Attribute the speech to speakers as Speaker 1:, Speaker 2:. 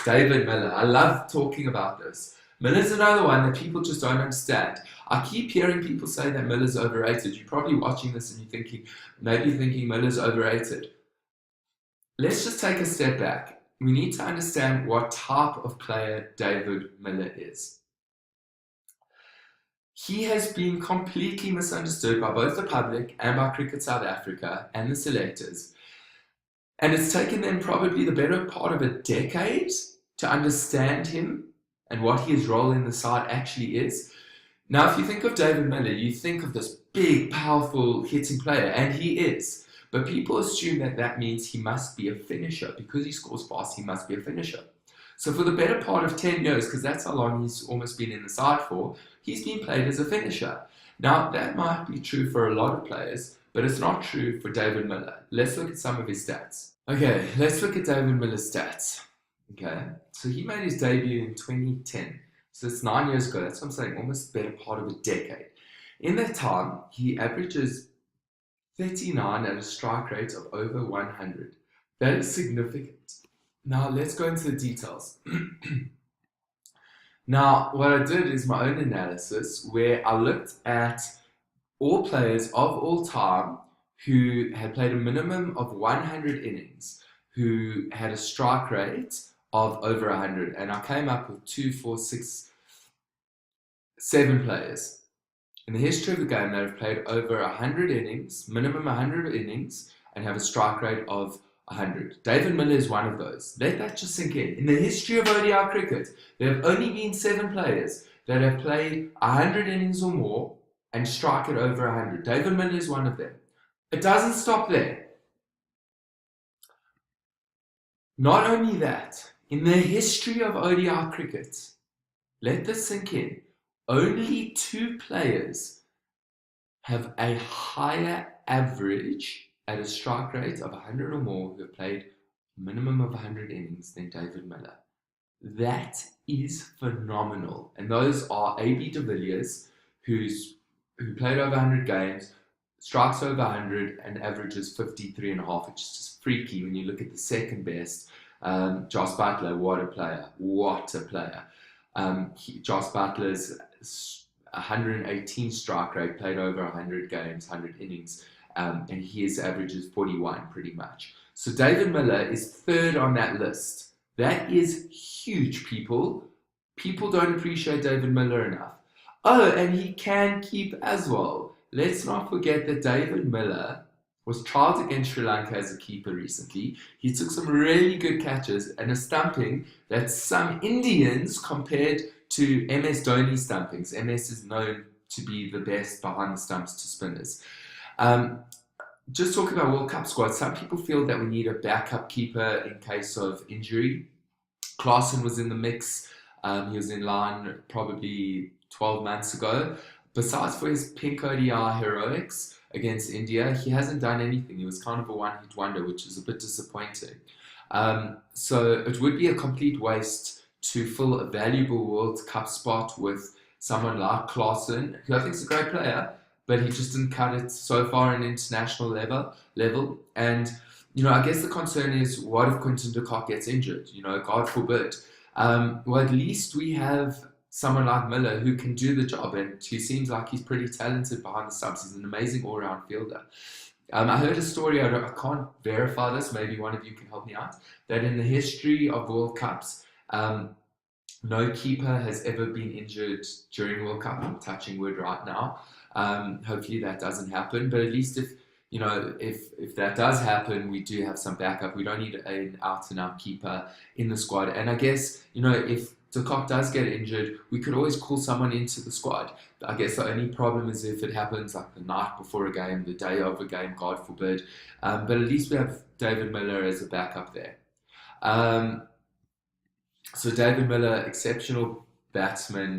Speaker 1: David Miller. I love talking about this. Miller's another one that people just don't understand. I keep hearing people say that Miller's overrated. You're probably watching this and maybe thinking Miller's overrated. Let's just take a step back. We need to understand what type of player David Miller is. He has been completely misunderstood by both the public and by Cricket South Africa and the selectors. And it's taken them probably the better part of a decade to understand him and what his role in the side actually is. Now, if you think of David Miller, you think of this big, powerful hitting player, and he is. But people assume that that means he must be a finisher. Because he scores fast, he must be a finisher. So for the better part of 10 years, because that's how long he's almost been in the side for, he's been played as a finisher. Now, that might be true for a lot of players, but it's not true for David Miller. Let's look at some of his stats. Okay, let's look at David Miller's stats. Okay, so he made his debut in 2010. So it's 9 years ago. That's what I'm saying, almost the better part of a decade. In that time, he averages 39 at a strike rate of over 100. That is significant. Now, let's go into the details. Now, what I did is my own analysis where I looked at all players of all time who had played a minimum of 100 innings, who had a strike rate of over 100. And I came up with 2, 4, 6, 7 players in the history of the game that have played over 100 innings, minimum 100 innings, and have a strike rate of 100. David Miller is one of those. Let that just sink in. In the history of ODI cricket, there have only been 7 players that have played 100 innings or more and strike it over 100. David Miller is one of them. It doesn't stop there. Not only that, in the history of ODI cricket, let this sink in, only 2 players have a higher average at a strike rate of 100 or more who have played a minimum of 100 innings than David Miller. That is phenomenal. And those are A.B. de Villiers, who played over 100 games, strikes over 100 and averages 53.5, which is just freaky when you look at the second best. Jos Buttler, what a player. Jos Buttler's 118 strike rate, played over 100 games, 100 innings, and his average is 41 pretty much. So David Miller is third on that list. That is huge, people. People don't appreciate David Miller enough. Oh, and he can keep as well. Let's not forget that David Miller was trialled against Sri Lanka as a keeper recently. He took some really good catches and a stumping that some Indians compared to MS Dhoni stumpings. MS is known to be the best behind the stumps to spinners. Just talking about World Cup squad, some people feel that we need a backup keeper in case of injury. Klaasen was in the mix. He was in line probably 12 months ago. Besides for his pink ODI heroics against India, he hasn't done anything. He was kind of a one-hit wonder, which is a bit disappointing. So it would be a complete waste to fill a valuable World Cup spot with someone like Klaasen, who I think is a great player, but he just didn't cut it so far in international level. And, I guess the concern is, what if Quinton de Kock gets injured? God forbid. Well, at least we have someone like Miller who can do the job and who seems like he's pretty talented behind the stumps. He's an amazing all-round fielder. I heard a story, I can't verify this, maybe one of you can help me out, that in the history of World Cups, no keeper has ever been injured during World Cup. I'm touching wood right now. Hopefully that doesn't happen, but at least if that does happen, we do have some backup. We don't need an out-and-out keeper in the squad. And I guess, if de Kock does get injured, we could always call someone into the squad. I guess the only problem is if it happens like the night before a game, the day of a game, God forbid. But at least we have David Miller as a backup there. So David Miller, exceptional batsman.